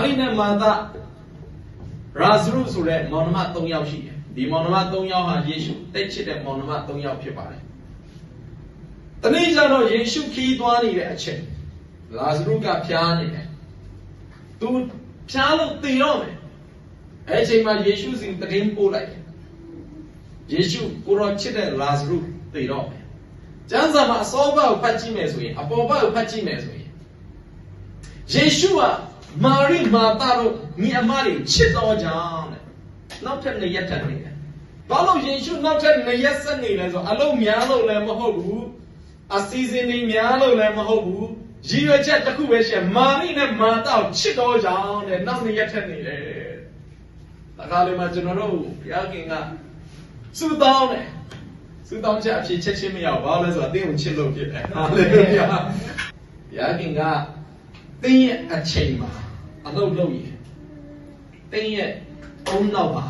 Ali ne mata Razru sure monoma tong yao shi di monoma tong yao ha Yesu tet chit de monoma tong yao phitပါတယ်တနေ့ကျတော့ယေရှုခီးသွားနေတဲ့အချိန်လာဇရုကဖျားနေတယ်သူဖျားလို့တည်တော့မယ်အဲ့ချိန်မှာယေရှုစီတရင်ပို့လိုက်တယ်ယေရှုကိုရောချစ်တဲ့လာဇရုတည်တော့မယ်ကျမ်းစာမှာအစောဘက်ကိုဖတ်ကြည့်မယ်ဆိုရင်အပေါ်ဘက်ကိုဖတ်ကြည့်မယ်ဆိုရင်ယေရှုကမာရိမာတာတို့ညီအမတွေချစ်တော်ကြောင်းတဲ့နောက်ထပ်နှစ်ရက်ထပ်နေတယ်ဘာလို့ယေရှုနောက်ထပ်နှစ်ရက်ဆက်နေလဲဆိုအလုံးများလို့လည်းမဟုတ်ဘူးအစီအစဉ်တွေများလို့လည်းမဟုတ်ဘူးရည်ရွယ်ချက်တစ်ခုပဲရှိတယ်မာရိနဲ့မာတာကိုချစ်တော်ကြောင်းတဲ့နောက်နှစ်ရက်ထပ်နေတယ်ဒါကလည်းမှကျွန်တော်တို့ဘုရားခင်ကစူတောင်းတယ်စူတောင်းချက်အဖြစ်ချက်ချင်းမရဘူးဘာလို့လဲဆိုတော့တင်းကိုချစ်လို့ဖြစ်တယ်ဟာလေလုယာဘုရားခင်ကတင်းရဲ့အချိန်မှာအလုပ်လုပ်ရင်တင်းရဲ့အုံနောက်ပါ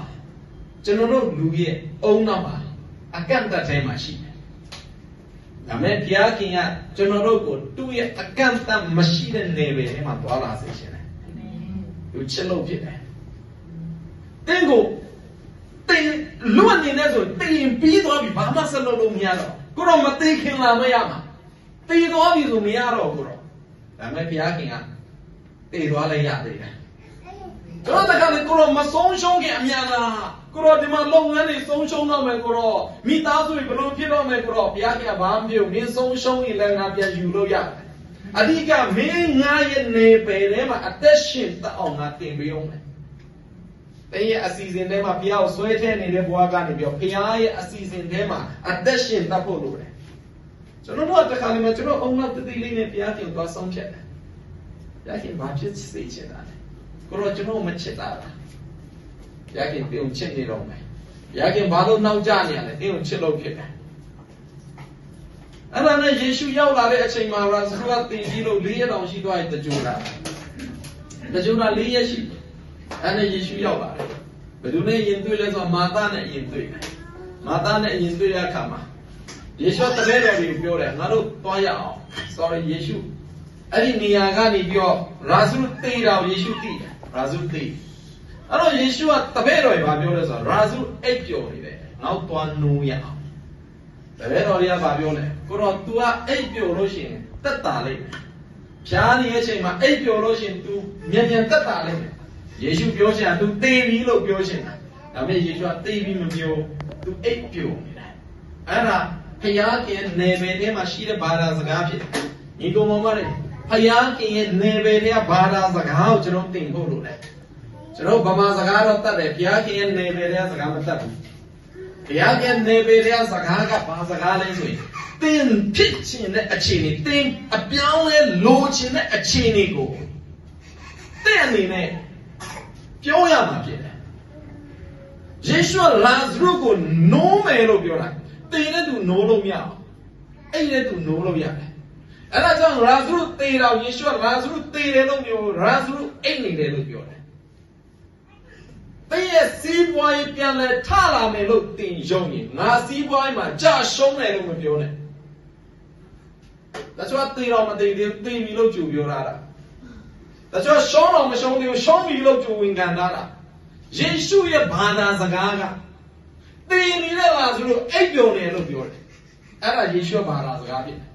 ကျွန်တော်တို့လူရဲ့အုံနောက်ပါအကန့်အသတ်ထဲမှာရှိတယ်ဒါမဲ့ဘုရားခင်ကကျွန်တော်တို့ကိုသူ့ရဲ့အကန့်အသတ်မရှိတဲ့နေပယ်ထဲမှာသွားလာစေချင်တယ်သူချစ်လို့ဖြစ်တယ်တင်းကိုတင်းလွတ်နေနေဆိုတင်းပြီးသွားပြီဘာမှဆက်လုပ်လို့မရတော့ကိုတော့မသိခင်လာမရမှာတည်သွားပြီဆိုမရတော့ဘူးတော့ဒါမဲ့ဘုရားခင်ကတည်သွားလိုက်ရသေးတယ်ကျွန်တော်တကယ်ကိုတော့မဆုံးရှုံးခင်အများလားကိုတော့ဒီမှာလုပ်ငန်းတွေဆုံးရှုံးတော့မယ်ကိုတော့မိသားစုတွေဘလို့ဖြစ်တော့မယ်ကိုတော့ဘုရားခင်ကဘာမှမပြောမင်းဆုံးရှုံးရင်လည်းငါပြန်ယူလို့ရတယ်အဓိကမင်းငါရဲ့နေပယ်ထဲမှာအသက်ရှင်တတ်အောင်ငါတင်ပေးအောင်မယ်တင်းရဲ့အစီအစဉ်ထဲမှာဘုရားကိုဆွဲထည့်နေတဲ့ဘဝကနေပြီးတော့ဘုရားရဲ့အစီအစဉ်ထဲမှာအသက်ရှင်တတ်ဖို့လိုတယ်ကျွန်တော်တို့တခါလေမှကျွန်တော်အုံနောက်တတိလေးနဲ့ဘုရားခင်ကိုဆုံးဖြတ်တယ်ဘုရားခင်ဘာဖြစ်စေချင်တာလဲကိုတော့ကျွန်တော်မချစ်တာလားဘုရားခင်ပြုံချစ်နေတော့မယ်ဘုရားခင်ဘာလို့နောက်ကျနေရလဲတင်းကိုချစ်လို့ဖြစ်တယ်အဲ့ဒါနဲ့ယေရှုရောက်လာတဲ့အချိန်မှာရာဇရုကတင်ပြီးလို့၄ရက်တောင်ရှိသွားရင်တကြိုလာ၄ရက်ရှိအဲ့နဲ့ယေရှုရောက်လာတယ်ဘယ်သူနဲ့ယဉ်တွေ့လဲဆိုတော့မာသနဲ့ယဉ်တွေ့တယ်မာသနဲ့ယဉ်တွေ့တဲ့အခါမှာယေရှုတပည့်တော်တွေကိုပြောတယ်ငါတို့သွားရအောင် sorry ယေရှုအဲ့ဒီနေရာကနေပြီးတော့ရာဇရုတေးတော်ယေရှုသိတယ်ရာဇရုသိအဲ့တော့ယေရှုကတပည့်တော်တွေဘာပြောလဲဆိုတော့ရာဇရုအိပ်ပျော်နေတယ်နောက်သွားနိုးရအောင်တပည့်တော်တွေကဘာပြောလဲကိုတော့ तू ကအိပ်ပျော်လို့ရှိရင်တက်တာလိမ့်မယ်ဖြားနေတဲ့အချိန်မှာအိပ်ပျော်လို့ရှိရင် तू မြန်မြန်တက်တာလိမ့်မယ်ယေရှုပြောချင်တာ तू တေးပြီလို့ပြောချင်တာဒါပေမဲ့ယေရှုကတေးပြီမပြော तू အိပ်ပျော်နေတယ်အဲ့ဒါဘုရားခင်နေပယ်ထဲမှာရှိတဲ့ဘာသာစကားဖြစ်ညီကောင်မောင်မတွေဘုရားခင်ရဲ့နေပယ်ထဲကဘာသာစကားကိုကျွန်တော်သင်ဖို့လိုတယ်ကျွန်တော်ဗမာစကားတော့တတ်တယ်ဘုရားခင်ရဲ့နေပယ်ထဲကစကားမတတ်ဘူးဘုရားခင်နေပယ်ထဲကစကားကဘာစကားလဲဆိုရင်သင်ဖြစ်ခြင်းတဲ့အခြေအနေသင်အပြောင်းလဲလိုချင်တဲ့အခြေအနေကိုသင်အနေနဲ့ပြောရမှာဖြစ်တယ်ယေရှုလာဇရုကိုနိုးမယ်လို့ပြောတာတေနဲ့သူနိုးလို့မရအောင်အဲ့နဲ့သူနိုးလို့ရတယ်အဲ့ဒါကြောင့်ရာဇရုတေတော်ယေရှုကရာဇရုတေတယ်လို့ပြောရာဇရုအိတ်နေတယ်လို့ပြောတယ်တေရဲ့စီးပွားရေးပြန်လဲထလာမယ်လို့တင်ယုံရင်ငါစီးပွားရေးမှာကြာရှုံးတယ်လို့မပြောနဲ့ဒါဆိုတေတော်မတေသေးတေပြီလို့ကြိုပြောတာဒါဆိုရှုံးတော့မရှုံးသေးဘူးရှုံးပြီလို့ကြိုဝင်ခံတာယေရှုရဲ့ဘာသာစကားကသင်နေတဲ့လာဆိုလို့အိပ်ပျော်တယ်လို့ပြောတယ်အဲ့ဒါယေရှုဘာသာစကားဖြစ်တယ်